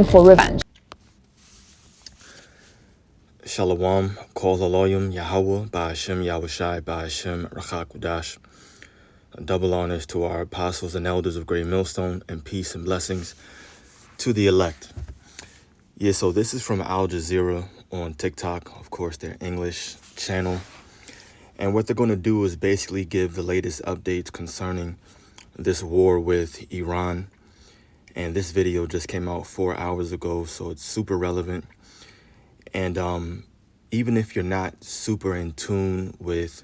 for revenge. Shalom, Kol Aloyim, Yahweh, Ba'ashem, Yahushai, Ba'ashem, Rachakudash. Double honors to our apostles and elders of Great Millstone, and peace and blessings to the elect. Yeah, so this is from Al Jazeera on TikTok, of course, their English channel. And what they're going to do is basically give the latest updates concerning this war with Iran. And this video just came out 4 hours ago, so it's super relevant. And even if you're not super in tune with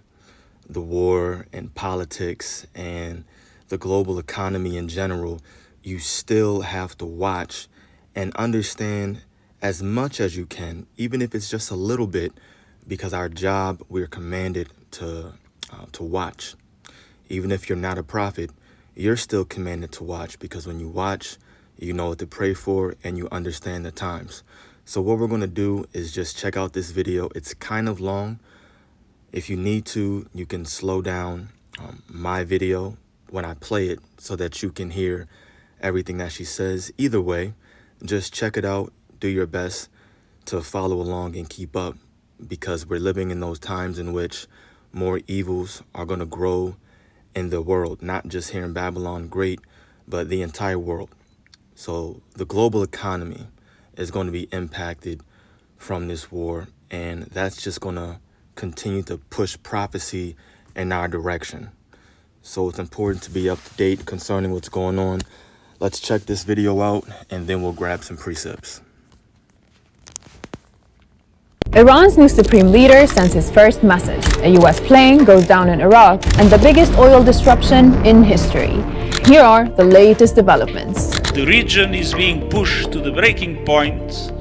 the war and politics and the global economy in general, you still have to watch and understand as much as you can, even if it's just a little bit, because our job, we're commanded to watch. Even if you're not a prophet, you're still commanded to watch, because when you watch, you know what to pray for and you understand the times. So what we're going to do is just check out this video. It's kind of long. If you need to, you can slow down my video when I play it so that you can hear everything that she says. Either way, just check it out. Do your best to follow along and keep up, because we're living in those times in which more evils are going to grow in the world, not just here in Babylon, great, but the entire world. So the global economy is going to be impacted from this war, and that's just going to continue to push prophecy in our direction. So it's important to be up to date concerning what's going on. Let's check this video out, and then we'll grab some precepts. Iran's new supreme leader sends his first message. A U.S. plane goes down in Iraq, and the biggest oil disruption in history. Here are the latest developments. The region is being pushed to the breaking point,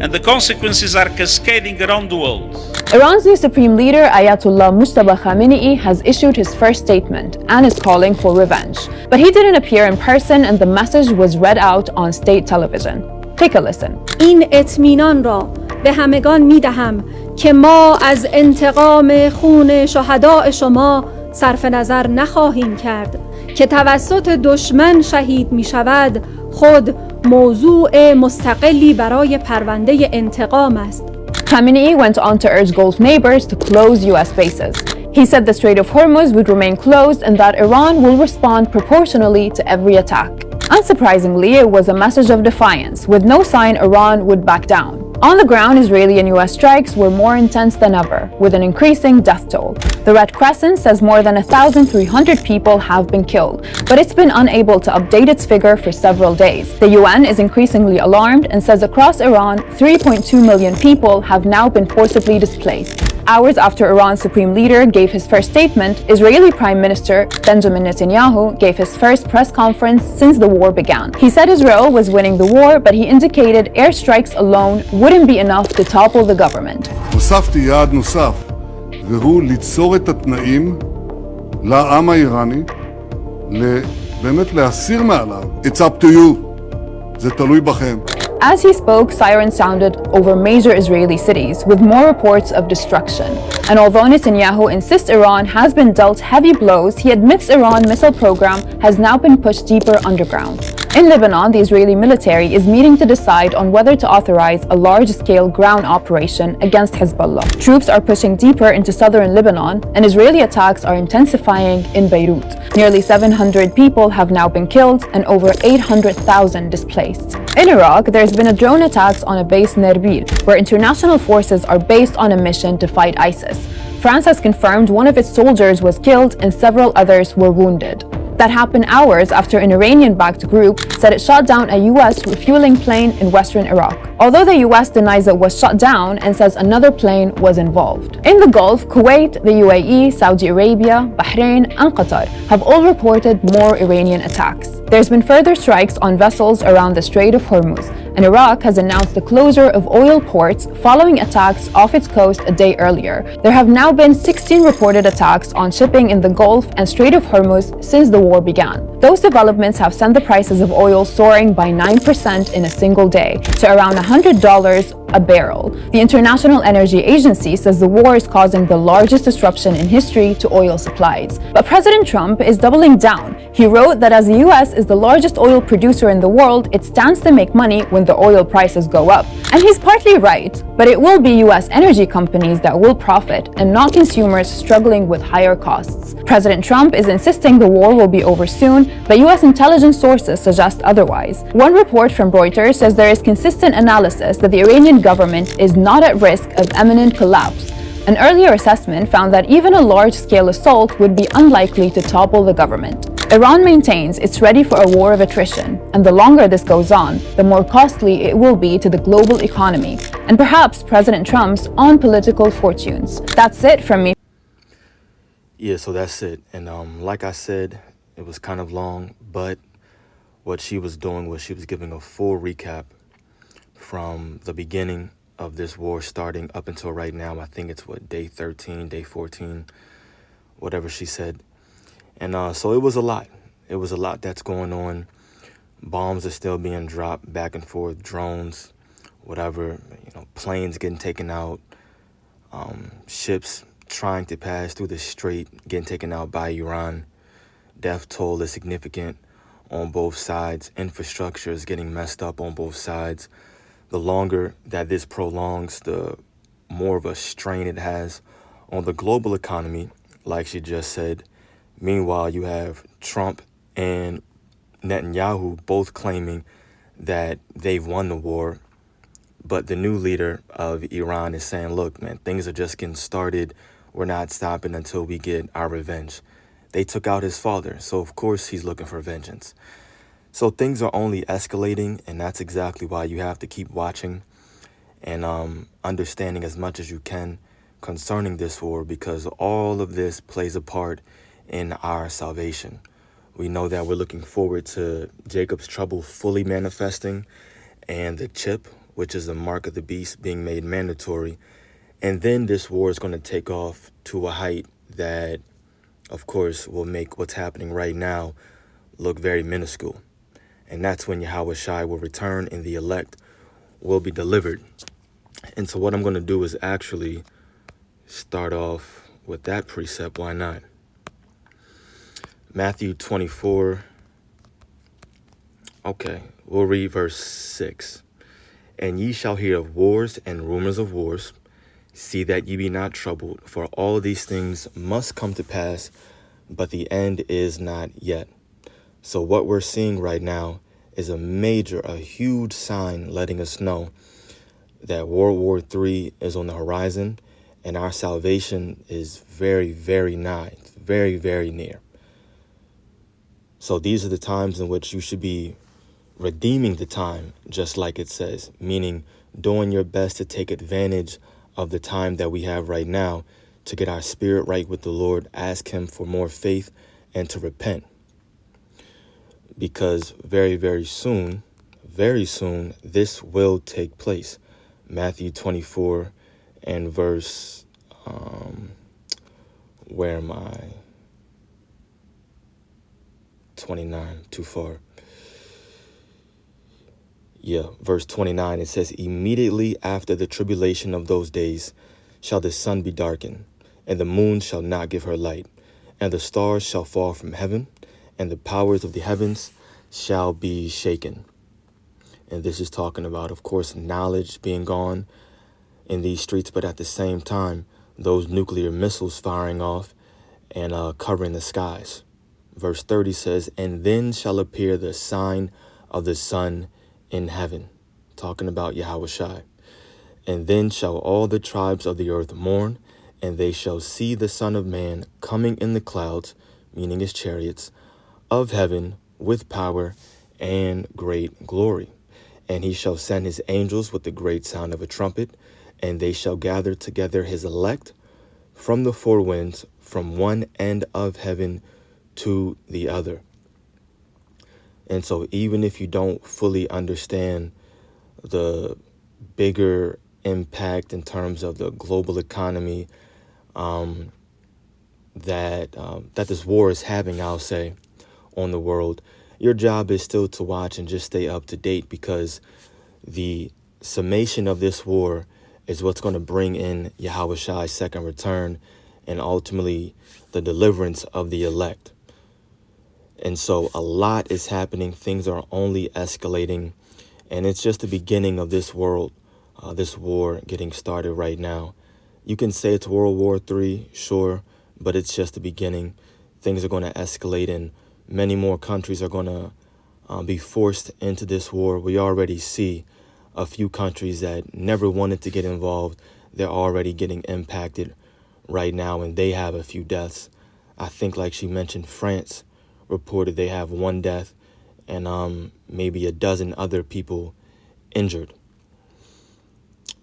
and the consequences are cascading around the world. Iran's new supreme leader, Ayatollah Mujtaba Khamenei, has issued his first statement and is calling for revenge. But he didn't appear in person, and the message was read out on state television. Take a listen. این اطمینان را به همگان می‌دهم که ما از انتقام خون شهداء شما صرف نظر نخواهیم کرد که توسط دشمن شهید می‌شود خود موضوع مستقلی برای پرونده انتقام است. Khamenei went on to urge Gulf neighbors to close U.S. bases. He said the Strait of Hormuz would remain closed and that Iran will respond proportionally to every attack. Unsurprisingly, it was a message of defiance, with no sign Iran would back down. On the ground, Israeli and U.S. strikes were more intense than ever, with an increasing death toll. The Red Crescent says more than 1,300 people have been killed, but it's been unable to update its figure for several days. The UN is increasingly alarmed and says across Iran, 3.2 million people have now been forcibly displaced. Hours after Iran's supreme leader gave his first statement, Israeli Prime Minister Benjamin Netanyahu gave his first press conference since the war began. He said Israel was winning the war, but he indicated airstrikes alone wouldn't be enough to topple the government. הוספתי יעד נוסף, והוא ליצור את התנאים לעם האיראני, באמת להסיר מעליו. It's up to you. זה תלוי בכם. As he spoke, sirens sounded over major Israeli cities, with more reports of destruction. And although Netanyahu insists Iran has been dealt heavy blows, he admits Iran's missile program has now been pushed deeper underground. In Lebanon, the Israeli military is meeting to decide on whether to authorize a large-scale ground operation against Hezbollah. Troops are pushing deeper into southern Lebanon, and Israeli attacks are intensifying in Beirut. Nearly 700 people have now been killed and over 800,000 displaced. In Iraq, there's been a drone attacks on a base in Erbil, where international forces are based on a mission to fight ISIS. France has confirmed one of its soldiers was killed and several others were wounded. That happened hours after an Iranian-backed group said it shot down a U.S. refueling plane in western Iraq, although the U.S. denies it was shot down and says another plane was involved. In the Gulf, Kuwait, the UAE, Saudi Arabia, Bahrain, and Qatar have all reported more Iranian attacks. There's been further strikes on vessels around the Strait of Hormuz, and Iraq has announced the closure of oil ports following attacks off its coast a day earlier. There have now been 16 reported attacks on shipping in the Gulf and Strait of Hormuz since the war began. Those developments have sent the prices of oil soaring by 9% in a single day to around $100 a barrel. The International Energy Agency says the war is causing the largest disruption in history to oil supplies. But President Trump is doubling down. He wrote that as the US is the largest oil producer in the world, it stands to make money when the oil prices go up. And he's partly right, but it will be US energy companies that will profit and not consumers struggling with higher costs. President Trump is insisting the war will be over soon, but US intelligence sources suggest otherwise. One report from Reuters says there is consistent analysis that the Iranian government is not at risk of imminent collapse. An earlier assessment found that even a large-scale assault would be unlikely to topple the government. Iran maintains it's ready for a war of attrition, and the longer this goes on, the more costly it will be to the global economy, and perhaps President Trump's own political fortunes. That's it from me. Yeah, so that's it. And like I said, it was kind of long, but what she was doing was she was giving a full recap from the beginning of this war starting up until right now. I think it's day 13, day 14, whatever she said. And so it was a lot. It was a lot that's going on. Bombs are still being dropped back and forth, drones, whatever, planes getting taken out, ships trying to pass through the strait, getting taken out by Iran. Death toll is significant on both sides. Infrastructure is getting messed up on both sides. The longer that this prolongs, the more of a strain it has on the global economy, like she just said. Meanwhile, you have Trump and Netanyahu both claiming that they've won the war. But the new leader of Iran is saying, look, man, things are just getting started. We're not stopping until we get our revenge. They took out his father, so of course he's looking for vengeance. So things are only escalating, and that's exactly why you have to keep watching and understanding as much as you can concerning this war, because all of this plays a part in our salvation. We know that we're looking forward to Jacob's trouble fully manifesting and the chip, which is the mark of the beast, being made mandatory. And then this war is going to take off to a height that, of course, will make what's happening right now look very minuscule. And that's when Yahweh Shai will return and the elect will be delivered. And so what I'm going to do is actually start off with that precept. Why not? Matthew 24. Okay, we'll read verse 6. And ye shall hear of wars and rumors of wars. See that ye be not troubled, for all these things must come to pass, but the end is not yet. So what we're seeing right now is a huge sign letting us know that World War III is on the horizon and our salvation is very, very nigh, very, very near. So these are the times in which you should be redeeming the time, just like it says, meaning doing your best to take advantage of the time that we have right now to get our spirit right with the Lord, ask him for more faith, and to repent. Because very, very soon, this will take place. Matthew 24 and verse, where am I? 29, too far. Yeah, verse 29, it says, immediately after the tribulation of those days shall the sun be darkened, and the moon shall not give her light, and the stars shall fall from heaven, and the powers of the heavens shall be shaken. And this is talking about, of course, knowledge being gone in these streets, but at the same time, those nuclear missiles firing off and covering the skies. Verse 30 says, and then shall appear the sign of the sun in heaven, talking about Yahweh Shai. And then shall all the tribes of the earth mourn, and they shall see the Son of Man coming in the clouds, meaning his chariots, of heaven with power and great glory. And he shall send his angels with the great sound of a trumpet, and they shall gather together his elect from the four winds, from one end of heaven to the other. And so even if you don't fully understand the bigger impact in terms of the global economy that this war is having, I'll say, on the world, your job is still to watch and just stay up to date, because the summation of this war is what's going to bring in Yahushai's second return and ultimately the deliverance of the elect. And so a lot is happening. Things are only escalating. And it's just the beginning of this world, this war getting started right now. You can say it's World War III, sure, but it's just the beginning. Things are going to escalate and many more countries are going to be forced into this war. We already see a few countries that never wanted to get involved. They're already getting impacted right now, and they have a few deaths. I think, like she mentioned, France reported they have 1 death and maybe a dozen other people injured.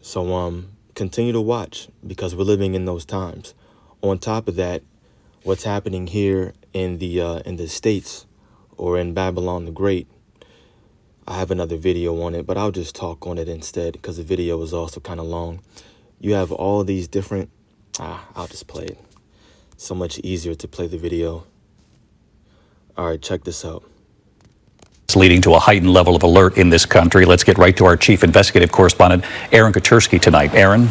So continue to watch because we're living in those times. On top of that, what's happening here in the States or in Babylon the Great, I have another video on it, but I'll just talk on it instead because the video is also kind of long. You have all these different, I'll just play it. So much easier to play the video. All right, check this out. It's leading to a heightened level of alert in this country. Let's get right to our chief investigative correspondent, Aaron Katersky, tonight. Aaron?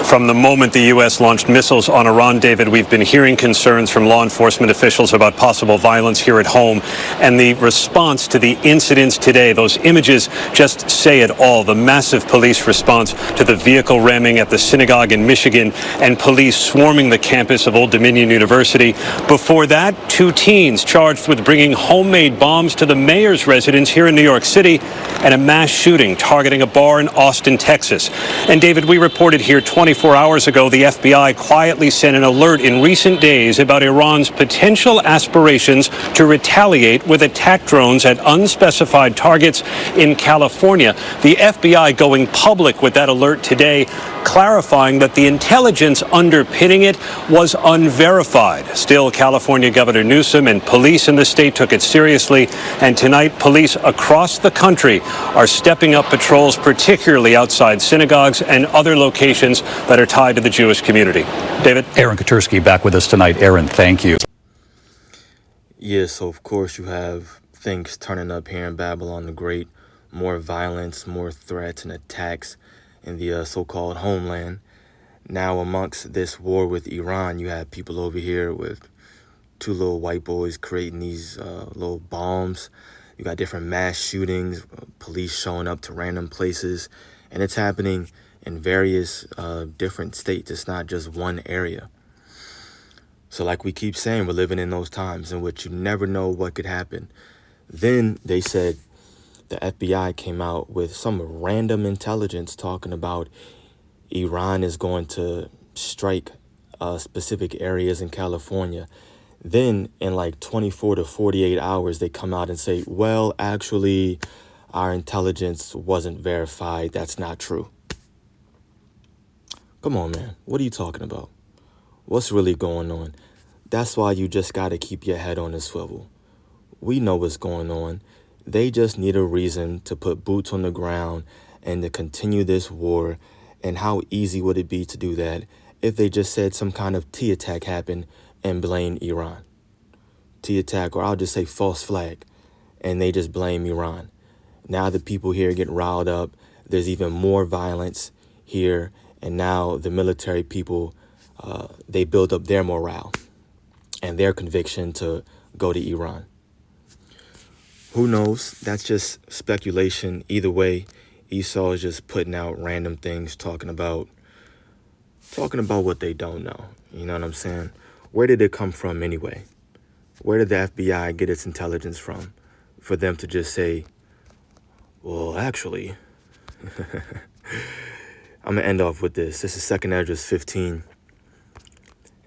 From the moment the U.S. launched missiles on Iran, David, we've been hearing concerns from law enforcement officials about possible violence here at home. And the response to the incidents today, those images just say it all. The massive police response to the vehicle ramming at the synagogue in Michigan and police swarming the campus of Old Dominion University. Before that, 2 teens charged with bringing homemade bombs to the mayor's residence here in New York City and a mass shooting targeting a bar in Austin, Texas. And David, we reported here 24 hours ago, the FBI quietly sent an alert in recent days about Iran's potential aspirations to retaliate with attack drones at unspecified targets in California. The FBI going public with that alert today, clarifying that the intelligence underpinning it was unverified. Still, California Governor Newsom and police in the state took it seriously, and tonight police across the country are stepping up patrols, particularly outside synagogues and other locations that are tied to the Jewish community. David? Aaron Katersky back with us tonight. Aaron, thank you. Yeah, so of course you have things turning up here in Babylon the Great. More violence, more threats and attacks in the so-called homeland. Now amongst this war with Iran, you have people over here with 2 little white boys creating these little bombs. You got different mass shootings, police showing up to random places, and it's happening in various different states. It's not just one area. So like we keep saying, we're living in those times in which you never know what could happen. Then they said the FBI came out with some random intelligence talking about Iran is going to strike specific areas in California. Then in like 24 to 48 hours, they come out and say, well, actually, our intelligence wasn't verified. That's not true. Come on, man. What are you talking about? What's really going on? That's why you just got to keep your head on a swivel. We know what's going on. They just need a reason to put boots on the ground and to continue this war. And how easy would it be to do that if they just said some kind of T-attack happened and blame Iran? T-attack, or I'll just say false flag, and they just blame Iran. Now the people here get riled up. There's even more violence here. And now the military people, they build up their morale and their conviction to go to Iran. Who knows? That's just speculation. Either way, Esau is just putting out random things, talking about what they don't know. You know what I'm saying? Where did it come from anyway? Where did the FBI get its intelligence from for them to just say, well, actually, I'm going to end off with this. This is 2 Esdras 15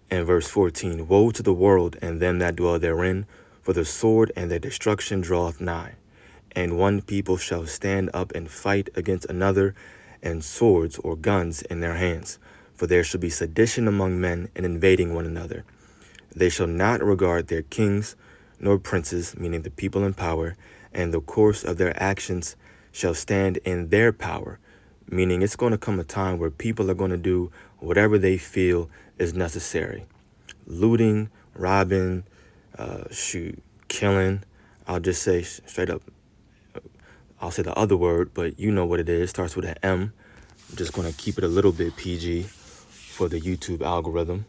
and verse 14. Woe to the world and them that dwell therein, for the sword and their destruction draweth nigh. And one people shall stand up and fight against another, and swords or guns in their hands. For there shall be sedition among men, and invading one another. They shall not regard their kings, nor princes, meaning the people in power, and the course of their actions shall stand in their power, meaning it's going to come a time where people are going to do whatever they feel is necessary. Looting, robbing, killing. I'll just say straight up, I'll say the other word, but you know what it is. Starts with an M. I'm just going to keep it a little bit PG for the YouTube algorithm.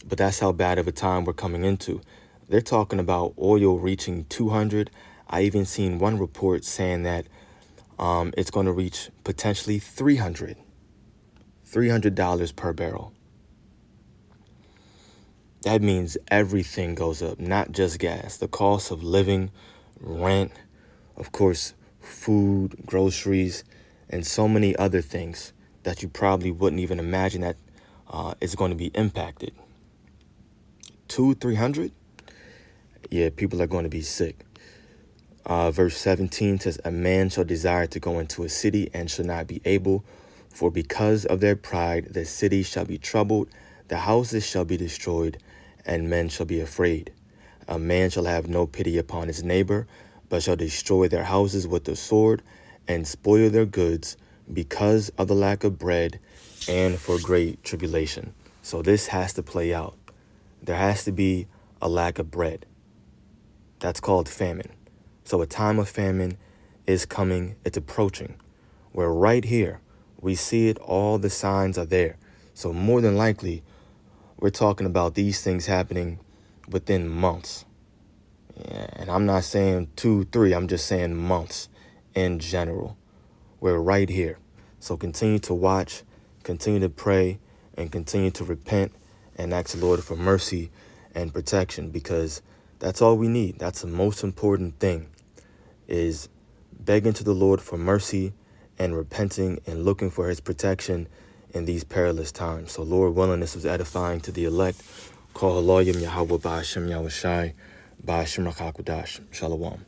But that's how bad of a time we're coming into. They're talking about oil reaching 200. I even seen one report saying that it's going to reach potentially $300 per barrel. That means everything goes up, not just gas. The cost of living, rent, of course, food, groceries, and so many other things that you probably wouldn't even imagine that is going to be impacted. 200-300? Yeah, people are going to be sick. Verse 17 says, a man shall desire to go into a city and shall not be able, for because of their pride the city shall be troubled, the houses shall be destroyed, and men shall be afraid. A man shall have no pity upon his neighbor, but shall destroy their houses with the sword, and spoil their goods, because of the lack of bread, and for great tribulation. So this has to play out. There has to be a lack of bread. That's called famine. So a time of famine is coming. It's approaching. We're right here. We see it. All the signs are there. So more than likely, we're talking about these things happening within months. Yeah, and I'm not saying 2, 3. I'm just saying months in general. We're right here. So continue to watch, continue to pray, and continue to repent and ask the Lord for mercy and protection, because that's all we need. That's the most important thing, is begging to the Lord for mercy and repenting and looking for his protection in these perilous times. So Lord willing, this was edifying to the elect. Call Elohim Yahweh Ba'ashem Yahushai Ba'ashem Rakakudash. Shalom.